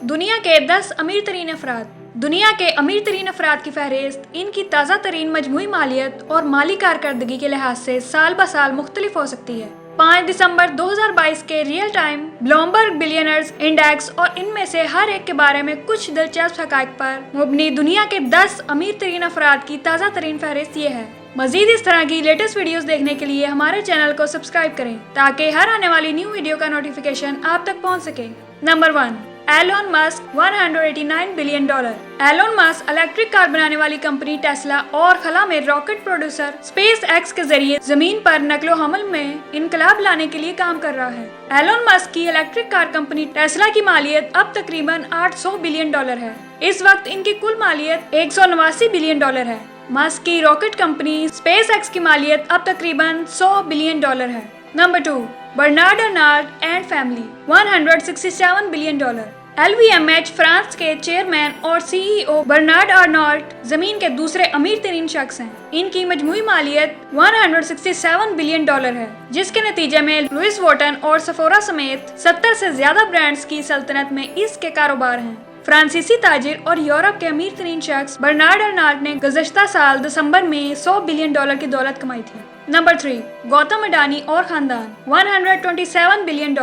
दुनिया के 10 अमीर तरीन अफराद। दुनिया के अमीर तरीन अफराद की फहरिस्त इनकी ताज़ा तरीन मजमूई मालियत और माली कारकर्दगी के लिहाज से साल ब साल मुख्तलिफ हो सकती है। 5 दिसंबर 2022 के real time Bloomberg billionaires index और इनमें से हर एक के बारे में कुछ दिलचस्प हक़ाइक़ पर मुबनी दुनिया के 10 अमीर तरीन अफराद की ताज़ा तरीन फहरिस्त ये है। मजीद इस तरह की लेटेस्ट वीडियोस देखने के लिए हमारे चैनल को सब्सक्राइब करें ताकि हर आने वाली न्यू वीडियो का नोटिफिकेशन आप तक पहुंच सके। Number 1, Elon Musk, $189 billion. Elon Musk electric car बनाने वाली कंपनी टेस्ला और खला में रॉकेट प्रोड्यूसर स्पेस एक्स के जरिए जमीन पर नकलो हमल में इनकलाब लाने के लिए काम कर रहा है। एलोन मस्क की इलेक्ट्रिक कार कंपनी टेस्ला की मालियत अब तकरीबन $800 बिलियन है। इस वक्त इनकी कुल मालियत $189 बिलियन है। मस्क की रॉकेट कंपनी स्पेस एक्स की मालियत अब तकरीबन $100 बिलियन है। Number 2, Bernard Arnault and family, $167 billion. LVMH France के चेयरमैन और CEO बर्नार्ड अर्नाल्ड जमीन के दूसरे अमीर तरीन शख्स हैं। इनकी मजमूई मालियत $167 बिलियन है, जिसके नतीजे में लुइस वॉटन और सफोरा समेत 70 से ज्यादा ब्रांड्स की सल्तनत में इसके कारोबार हैं। फ्रांसीसी ताजिर और यूरोप के अमीर तरीन शख्स बर्नार्ड अर्नाल्ड ने गुज़श्ता साल दिसंबर में $100 बिलियन की दौलत कमाई थी। नंबर 3, गौतम अडानी और खानदान, $127 बिलियन।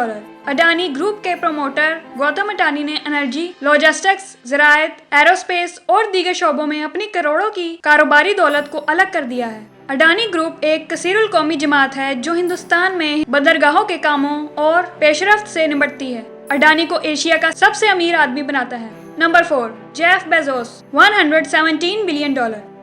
अडानी ग्रुप के प्रमोटर गौतम अडानी ने एनर्जी, लॉजिस्टिक्स, ज़राअत, एरोस्पेस और दीगर शोबों में अपनी करोड़ों की कारोबारी दौलत को अलग कर दिया है। अडानी ग्रुप एक कसीरुल कौमी जमात है जो हिंदुस्तान में बंदरगाहों के कामों और पेशरफ्त से निपटती है। अडानी को एशिया का सबसे अमीर आदमी बनाता है। Number 4, Jeff Bezos, $117 billion.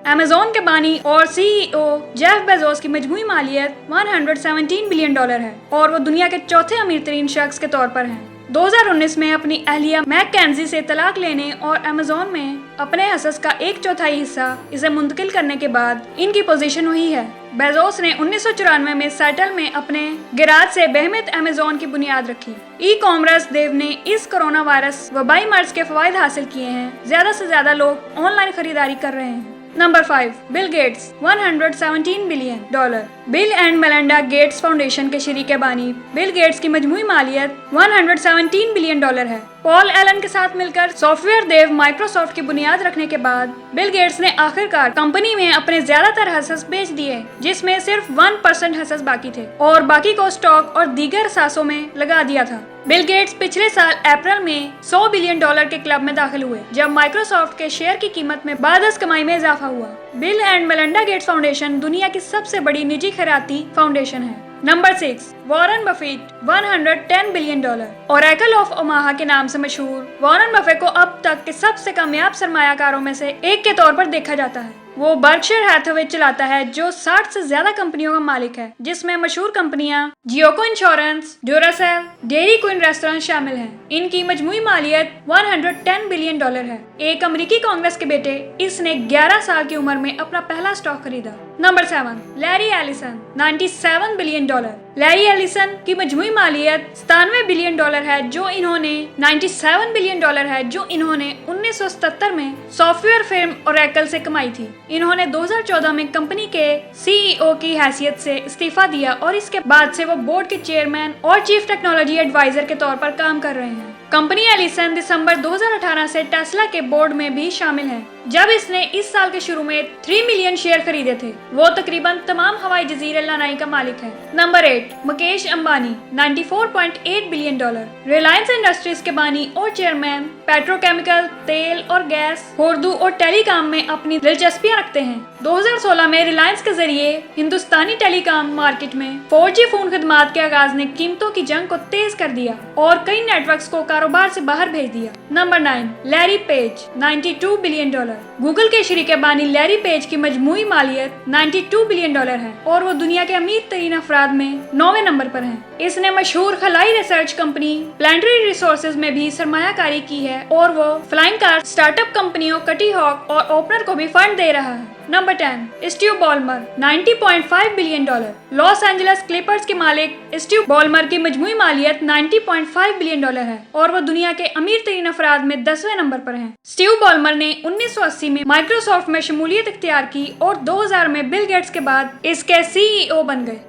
Amazon के बानी और CEO जेफ बेजोस की मजमूई मालियत $117 बिलियन है और वो दुनिया के चौथे अमीर तरीन शख्स के तौर पर हैं। 2019 में अपनी अहलिया मैकेंजी से तलाक लेने और अमेज़न में अपने हसस का 1/4 हिस्सा इसे मुंतकिल करने के बाद इनकी पोजीशन हुई है। बेजोस ने 1994 में सेटल में अपने गिराज से बेहमित अमेज़न की बुनियाद रखी। ई कॉमर्स देव ने इस कोरोना वायरस वबाई मर्ज के फवायद हासिल किए हैं। ज्यादा से ज्यादा लोग ऑनलाइन खरीदारी कर रहे हैं। Number 5, Bill Gates, $117 billion. Bill and Melinda Gates foundation के शरीके बानी बिल गेट्स की मजमूई मालियत $117 बिलियन है। पॉल एलन के साथ मिलकर सॉफ्टवेयर देव माइक्रोसॉफ्ट की बुनियाद रखने के बाद बिल गेट्स ने आखिरकार कंपनी में अपने ज्यादातर हसस बेच दिए, जिसमें सिर्फ 1% हसस बाकी थे और बाकी को स्टॉक और दीगर सासों में लगा दिया था। बिल गेट्स पिछले साल अप्रैल में $100 बिलियन के क्लब में दाखिल हुए, जब माइक्रोसॉफ्ट के शेयर की कीमत में बादस कमाई में इजाफा हुआ। Bill and Melinda Gates foundation दुनिया की सबसे बड़ी निजी खैराती फाउंडेशन है। Number 6, Warren Buffett, $110 billion. Oracle of Omaha के नाम से मशहूर वॉरेन बफेट को अब तक के सबसे कामयाब सरमायाकारों में से एक के तौर पर देखा जाता है। वो बर्कशायर हैथवे चलाता है जो 60 से ज्यादा कंपनियों का मालिक है, जिसमें मशहूर कंपनियां Geico insurance, Duracell, Dairy Queen restaurant शामिल हैं। इनकी मजमूई मालियत $110 बिलियन है। एक अमेरिकी कांग्रेस के बेटे इसने 11 साल की उम्र में अपना पहला स्टॉक खरीदा। Number 7, Larry Ellison, $97 billion. Larry Ellison की मजमूई मालियत $97 बिलियन है, जो इन्होंने 97 बिलियन है जो इन्होंने 1977 में सॉफ्टवेयर फर्म ओरेकल से कमाई थी। इन्होंने 2014 में कंपनी के CEO की हैसियत से इस्तीफा दिया और इसके बाद से वो बोर्ड के चेयरमैन और चीफ टेक्नोलॉजी एडवाइजर के तौर पर काम कर रहे हैं। कंपनी एलिसन दिसंबर 2018 से टेस्ला के बोर्ड में भी शामिल है। जब इसने इस साल के शुरू में 3 मिलियन शेयर खरीदे थे। वो तकरीबन तमाम हवाई जजीरे लानाई का मालिक है। Number 8, Mukesh Ambani, $94.8 billion. Reliance industries के बानी और चेयरमैन पेट्रोकेमिकल, तेल और गैस, उर्दू और टेलीकॉम में अपनी दिलचस्पियां रखते हैं। 2016 में रिलायंस के जरिए हिंदुस्तानी टेलीकॉम मार्केट में 4G फोन खदमात के आगाज ने कीमतों की जंग को तेज कर दिया और कई नेटवर्क्स को कारोबार से बाहर भेज दिया। Number 9, Larry page, $92 billion. Google के शरीके बानी लैरी पेज की मजमूई मालियत $92 बिलियन है और वो दुनिया के अमीर तरीन अफराद में 9वें नंबर पर हैं। इसने मशहूर खलाई रिसर्च कंपनी प्लानिटरी रिसोर्सेज में भी सरमायाकारी की है और वो फ्लाइंग कार स्टार्टअप कंपनियों कटी हॉक और ओपनर को भी फंड दे रहा है। Number 10, Steve Ballmer, $90.5 billion. Los Angeles Clippers के मालिक स्टीव बॉलमर की मजमूई मालियत $90.5 बिलियन है और वो दुनिया के अमीर तरीन अफराद में 10वें नंबर पर हैं। स्टीव बॉलमर ने 1980 में माइक्रोसॉफ्ट में शमूलियत इख्तियार की और 2000 में बिल गेट्स के बाद इसके CEO बन गए।